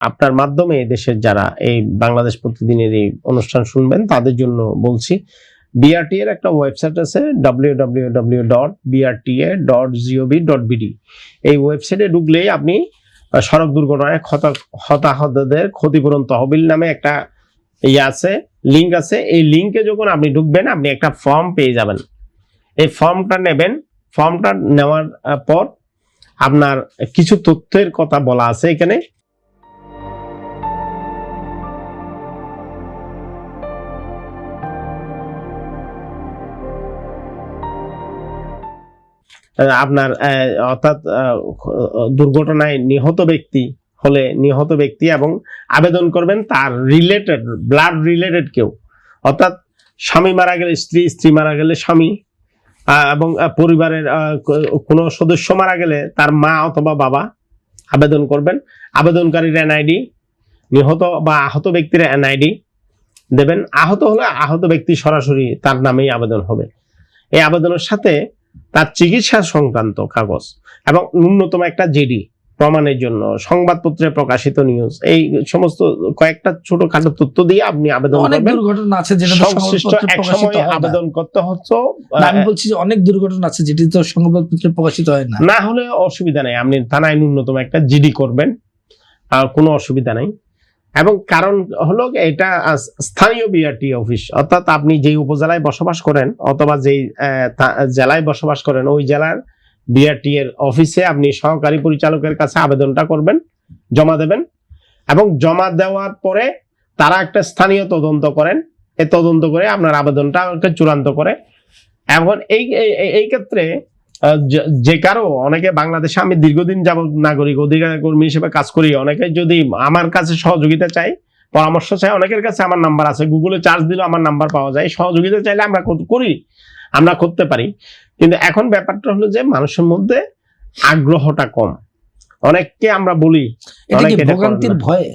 আপনার মাধ্যমে দেশের যারা এই বাংলাদেশ প্রতিদিনের এই অনুষ্ঠান শুনবেন তাদের জন্য বলছি, বিআরটি এর একটা ওয়েবসাইট আছে www.brta.gov.bd। এই ওয়েবসাইটে ঢুকলেই আপনি সড়ক দুর্ঘটনায় হতাহতদের ক্ষতিপূরণ তহবিল নামে একটা আছে, লিঙ্ক আছে। এই লিঙ্কে যখন আপনি ঢুকবেন আপনি একটা ফর্ম পেয়ে যাবেন। এই ফর্মটা নেবেন। ফর্মটা নেওয়ার পর আপনার কিছু তথ্যের কথা বলা আছে এখানে। আপনার অর্থাৎ দুর্ঘটনায় নিহত ব্যক্তি হলে নিহত ব্যক্তি এবং আবেদন করবেন তার রিলেটেড ব্লাড রিলেটেড কেউ, অর্থাৎ স্বামী মারা গেলে স্ত্রী, স্ত্রী মারা গেলে স্বামী, এবং পরিবারের কোনো সদস্য মারা গেলে তার মা অথবা বাবা আবেদন করবেন। আবেদনকারীর এনআইডি, নিহত বা আহত ব্যক্তির এনআইডি দেবেন। আহত হলে আহত ব্যক্তি সরাসরি তার নামেই আবেদন হবে। এই আবেদনের সাথে তার চিকিৎসা সংক্রান্ত কাগজ এবং ন্যূনতম একটা জিডি প্রমাণের জন্য সংবাদপত্রে প্রকাশিত নিউজ, এই সমস্ত কয়েকটা ছোটখাটো তথ্য দিয়ে আপনি আবেদন করবেন। অনেক দুর্ঘটনা আছে যেটা সংশ্লিষ্ট এক সময় আবেদন করতে হচ্ছে। আমি বলছি যে অনেক দুর্ঘটনা আছে যেটি তো সংবাদপত্রে প্রকাশিত হয় না। না হলে অসুবিধা নেই, আপনি থানায় ন্যূনতম একটা জিডি করবেন, কোনো অসুবিধা নেই। এবং কারণ হলো এটা স্থানীয় বিআরটি অফিস, অর্থাৎ আপনি যেই উপজেলায় বসবাস করেন অথবা যেই জেলায় বসবাস করেন ওই জেলার বিআরটি এর অফিসে আপনি সহকারী পরিচালকের কাছে আবেদনটা করবেন, জমা দেবেন। এবং জমা দেওয়ার পরে তারা একটা স্থানীয় তদন্ত করেন। এই তদন্ত করে আপনার আবেদনটা চূড়ান্ত করে। এখন এই ক্ষেত্রে যে কারো অনেকে বাংলাদেশে, আমি দীর্ঘদিন যাবত নাগরিক অধিকার কর্মী হিসেবে কাজ করি, অনেকে যদি আমার কাছে সহযোগিতা চাই, পরামর্শ চাই, অনেকের কাছে আমার নাম্বার আছে, গুগলে চার্জ দিলে আমার নাম্বার পাওয়া যায়। সহযোগিতা চাইলে আমরা করি, আমরা করতে পারি। কিন্তু এখন ব্যাপারটা হলো যে মানুষের মধ্যে আগ্রহটা কম। অনেককে আমরা বলি ভোগান্তির ভয়ে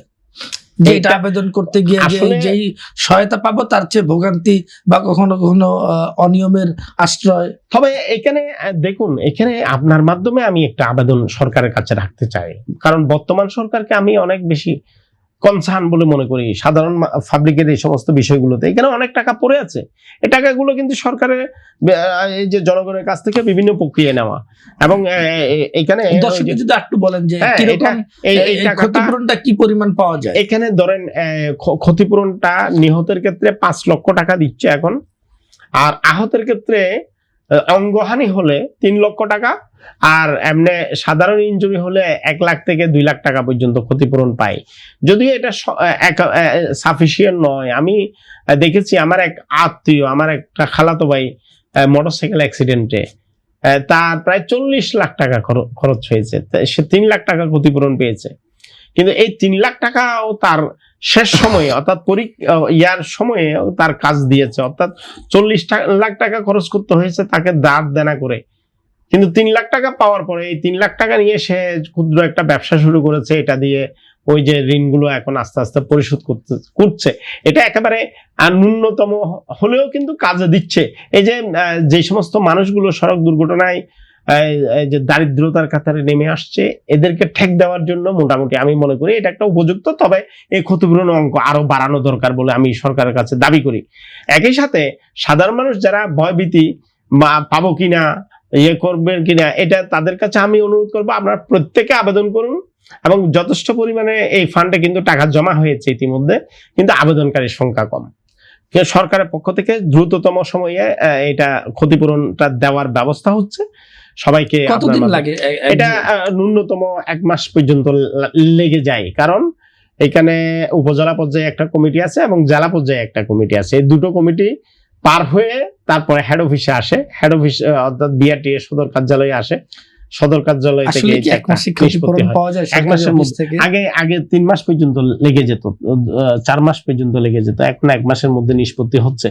যে এটা আবেদন করতে গিয়ে যেই সহায়তা পাবো তার চেয়ে ভোগান্তি বা কখনো কখনো অনিয়মের আশ্রয়। তবে এখানে দেখুন, এখানে আপনার মাধ্যমে আমি একটা আবেদন সরকারের কাছে রাখতে চাই, কারণ বর্তমান সরকারকে আমি অনেক বেশি কনসার্ন বলে মনে করি সাধারণ পাবলিকের এই সমস্ত বিষয়গুলোতে। এখানে অনেক টাকা পড়ে আছে, এই টাকাগুলো কিন্তু সরকারের এই যে জনগণের কাছ থেকে বিভিন্ন প্রক্রিয়া নেওয়া। এবং এখানে যদি একটু বলেন যে ক্ষতিপূরণটা কি পরিমাণ পাওয়া যায়। এখানে ধরেন ক্ষতিপূরণটা নিহতের ক্ষেত্রে 5 লক্ষ টাকা দিচ্ছে এখন, আর আহতের ক্ষেত্রে অঙ্গহানি হলে 3 লক্ষ টাকা, আর এমনি সাধারণ ইনজুরি হলে 1 লাখ থেকে 2 লাখ টাকা পর্যন্ত ক্ষতিপূরণ পাই। যদিও এটা সাফিসিয়েন্ট নয়। আমি দেখেছি আমার এক আত্মীয়, আমার একটা খালাতো ভাই মোটরসাইকেল অ্যাক্সিডেন্টে তার প্রায় 40 লাখ টাকা খরচ হয়েছে, সে 3 লাখ টাকা ক্ষতিপূরণ পেয়েছে। কিন্তু এই 3 লাখ টাকাও তার শেষ সময়ে অর্থাৎ ইয়ার সময়ে তার কাজ দিয়েছে, অর্থাৎ 40 লাখ টাকা খরচ করতে হয়েছে তাকে দাঁড় দেনা করে। কিন্তু 3 লাখ টাকা পাওয়ার পরে এই 3 লাখ টাকা নিয়ে সে ক্ষুদ্র একটা ব্যবসা শুরু করেছে। এটা দিয়ে ওই যে ঋণগুলো এখন আস্তে আস্তে পরিশোধ করছে। এটা একেবারে ন্যূনতম হলেও কিন্তু কাজে দিচ্ছে। এই যে সমস্ত মানুষগুলো সড়ক দুর্ঘটনায় যে দারিদ্রতার কাতারে নেমে আসছে, এদেরকে ঠেক দেওয়ার জন্য মোটামুটি আমি মনে করি এটা একটা উপযুক্ত। তবে এই ক্ষতিপূরণ অঙ্ক আরো বাড়ানো দরকার বলে আমি সরকারের কাছে দাবি করি। একই সাথে সাধারণ মানুষ যারা ভয়ভীতি বা পাবো কিনা, করবেন কিনা, এটা তাদের কাছে আমি অনুরোধ করবো আপনারা প্রত্যেকে আবেদন করুন। এবং যথেষ্ট পরিমাণে এই ফান্ডে কিন্তু টাকা জমা হয়েছে ইতিমধ্যে, কিন্তু আবেদনকারীর সংখ্যা কম। সরকারের পক্ষ থেকে দ্রুততম সময়ে এটা ক্ষতিপূরণটা দেওয়ার ব্যবস্থা হচ্ছে সবাইকে। কতদিন লাগে? এটা ন্যূনতম 1 মাস পর্যন্ত লেগে যায়, কারণ এখানে উপজেলা পর্যায়ে একটা কমিটি আছে এবং জেলা পর্যায়ে একটা কমিটি আছে। এই দুটো কমিটি পার হয়ে তারপরে হেড অফিসে আসে, হেড অফিস অর্থাৎ বিআরটি এর সদর কার্যালয়ে আসে। সদর কার্যালয় থেকে 1 মাসের মধ্যে, আগে 3 মাস পর্যন্ত লেগে যেত, 4 মাস পর্যন্ত লেগে যেত, এখন 1 মাসের মধ্যে নিষ্পত্তি হচ্ছে।